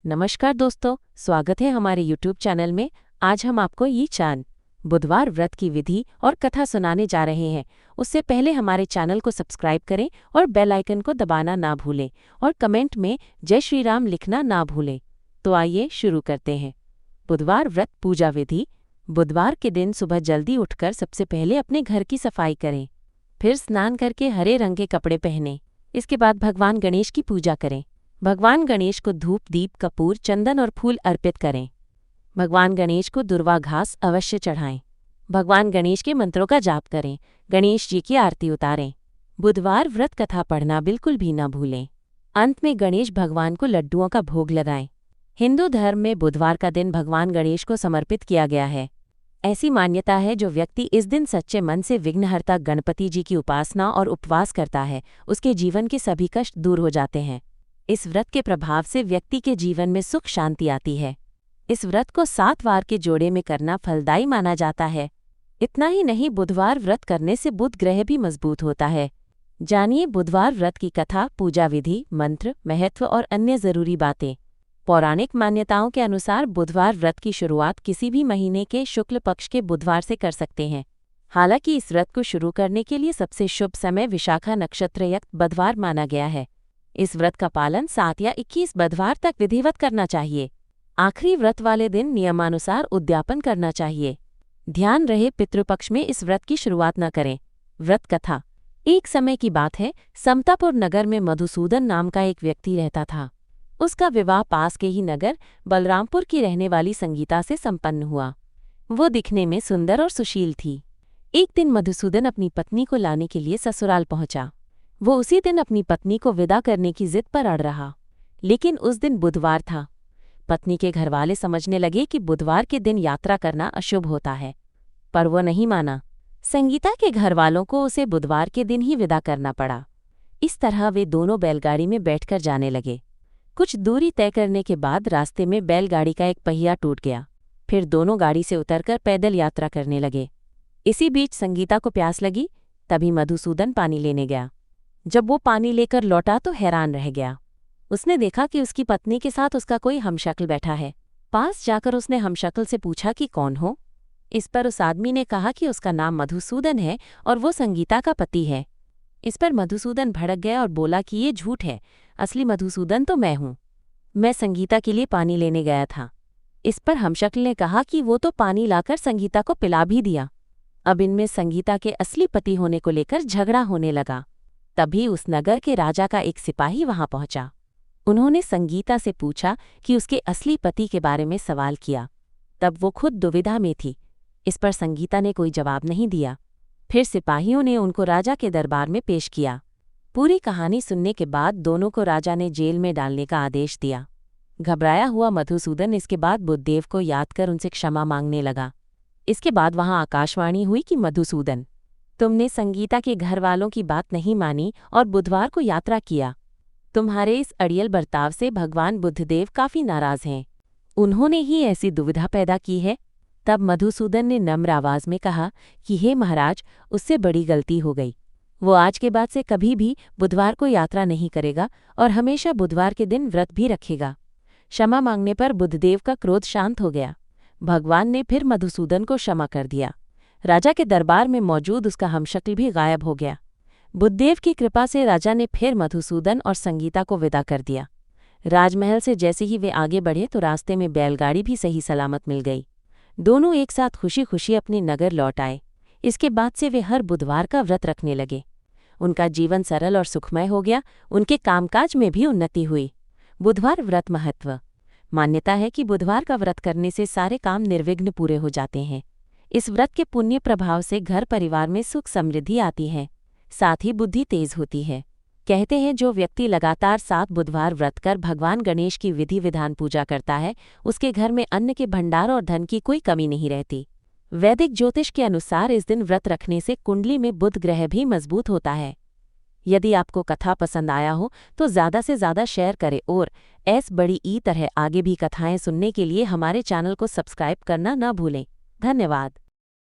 नमस्कार दोस्तों, स्वागत है हमारे YouTube चैनल में। आज हम आपको ये चांद बुधवार व्रत की विधि और कथा सुनाने जा रहे हैं। उससे पहले हमारे चैनल को सब्सक्राइब करें और बेल आइकन को दबाना ना भूलें और कमेंट में जय श्री राम लिखना ना भूलें। तो आइए शुरू करते हैं। बुधवार व्रत पूजा विधि। बुधवार के दिन सुबह जल्दी उठकर सबसे पहले अपने घर की सफाई करें, फिर स्नान करके हरे रंग के कपड़े पहनें। इसके बाद भगवान गणेश की पूजा करें। भगवान गणेश को धूप, दीप, कपूर, चंदन और फूल अर्पित करें। भगवान गणेश को दुर्वा घास अवश्य चढ़ाएं। भगवान गणेश के मंत्रों का जाप करें। गणेश जी की आरती उतारें। बुधवार व्रत कथा पढ़ना बिल्कुल भी न भूलें। अंत में गणेश भगवान को लड्डुओं का भोग लगाएं। हिंदू धर्म में बुधवार का दिन भगवान गणेश को समर्पित किया गया है। ऐसी मान्यता है जो व्यक्ति इस दिन सच्चे मन से विघ्नहर्ता गणपति जी की उपासना और उपवास करता है, उसके जीवन के सभी कष्ट दूर हो जाते हैं। इस व्रत के प्रभाव से व्यक्ति के जीवन में सुख शांति आती है। इस व्रत को 7 वार के जोड़े में करना फलदायी माना जाता है। इतना ही नहीं, बुधवार व्रत करने से बुध ग्रह भी मजबूत होता है। जानिए बुधवार व्रत की कथा, पूजा विधि, मंत्र, महत्व और अन्य जरूरी बातें। पौराणिक मान्यताओं के अनुसार बुधवार व्रत की शुरुआत किसी भी महीने के शुक्ल पक्ष के बुधवार से कर सकते हैं। हालांकि इस व्रत को शुरू करने के लिए सबसे शुभ समय विशाखा नक्षत्रयुक्त बुधवार माना गया है। इस व्रत का पालन 7 या 21 बुधवार तक विधिवत करना चाहिए। आखिरी व्रत वाले दिन नियमानुसार उद्यापन करना चाहिए। ध्यान रहे, पितृपक्ष में इस व्रत की शुरुआत न करें। व्रत कथा। एक समय की बात है, समतापुर नगर में मधुसूदन नाम का एक व्यक्ति रहता था। उसका विवाह पास के ही नगर बलरामपुर की रहने वाली संगीता से संपन्न हुआ। वो दिखने में सुंदर और सुशील थी। एक दिन मधुसूदन अपनी पत्नी को लाने के लिए ससुराल पहुंचा। वो उसी दिन अपनी पत्नी को विदा करने की जिद पर अड़ रहा, लेकिन उस दिन बुधवार था। पत्नी के घरवाले समझने लगे कि बुधवार के दिन यात्रा करना अशुभ होता है, पर वो नहीं माना। संगीता के घरवालों को उसे बुधवार के दिन ही विदा करना पड़ा। इस तरह वे दोनों बैलगाड़ी में बैठकर जाने लगे। कुछ दूरी तय करने के बाद रास्ते में बैलगाड़ी का एक पहिया टूट गया। फिर दोनों गाड़ी से उतरकर पैदल यात्रा करने लगे। इसी बीच संगीता को प्यास लगी, तभी मधुसूदन पानी लेने गया। जब वो पानी लेकर लौटा तो हैरान रह गया। उसने देखा कि उसकी पत्नी के साथ उसका कोई हमशक्ल बैठा है। पास जाकर उसने हमशक्ल से पूछा कि कौन हो। इस पर उस आदमी ने कहा कि उसका नाम मधुसूदन है और वो संगीता का पति है। इस पर मधुसूदन भड़क गया और बोला कि ये झूठ है, असली मधुसूदन तो मैं हूँ। मैं संगीता के लिए पानी लेने गया था। इस पर हमशक्ल ने कहा कि वो तो पानी लाकर संगीता को पिला भी दिया। अब इनमें संगीता के असली पति होने को लेकर झगड़ा होने लगा। तभी उस नगर के राजा का एक सिपाही वहां पहुंचा। उन्होंने संगीता से पूछा कि उसके असली पति के बारे में सवाल किया। तब वो खुद दुविधा में थी। इस पर संगीता ने कोई जवाब नहीं दिया। फिर सिपाहियों ने उनको राजा के दरबार में पेश किया। पूरी कहानी सुनने के बाद दोनों को राजा ने जेल में डालने का आदेश दिया। घबराया हुआ मधुसूदन इसके बाद बुद्धदेव को याद कर उनसे क्षमा मांगने लगा। इसके बाद वहां आकाशवाणी हुई कि मधुसूदन, तुमने संगीता के घर वालों की बात नहीं मानी और बुधवार को यात्रा किया। तुम्हारे इस अड़ियल बर्ताव से भगवान बुद्धदेव काफी नाराज हैं। उन्होंने ही ऐसी दुविधा पैदा की है। तब मधुसूदन ने नम्र आवाज में कहा कि हे महाराज, उससे बड़ी गलती हो गई। वो आज के बाद से कभी भी बुधवार को यात्रा नहीं करेगा और हमेशा बुधवार के दिन व्रत भी रखेगा। क्षमा मांगने पर बुद्धदेव का क्रोध शांत हो गया। भगवान ने फिर मधुसूदन को क्षमा कर दिया। राजा के दरबार में मौजूद उसका हमशक्ल भी गायब हो गया। बुद्धदेव की कृपा से राजा ने फिर मधुसूदन और संगीता को विदा कर दिया। राजमहल से जैसे ही वे आगे बढ़े तो रास्ते में बैलगाड़ी भी सही सलामत मिल गई। दोनों एक साथ खुशी खुशी अपने नगर लौट आए। इसके बाद से वे हर बुधवार का व्रत रखने लगे। उनका जीवन सरल और सुखमय हो गया। उनके कामकाज में भी उन्नति हुई। बुधवार व्रत महत्व। मान्यता है कि बुधवार का व्रत करने से सारे काम निर्विघ्न पूरे हो जाते हैं। इस व्रत के पुण्य प्रभाव से घर परिवार में सुख समृद्धि आती है, साथ ही बुद्धि तेज होती है। कहते हैं जो व्यक्ति लगातार 7 बुधवार व्रत कर भगवान गणेश की विधि विधान पूजा करता है, उसके घर में अन्न के भंडार और धन की कोई कमी नहीं रहती। वैदिक ज्योतिष के अनुसार इस दिन व्रत रखने से कुंडली में बुध ग्रह भी मजबूत होता है। यदि आपको कथा पसंद आया हो तो ज़्यादा से ज़्यादा शेयर करें और ऐस बड़ी ई तरह आगे भी कथाएं सुनने के लिए हमारे चैनल को सब्सक्राइब करना न भूलें। धन्यवाद।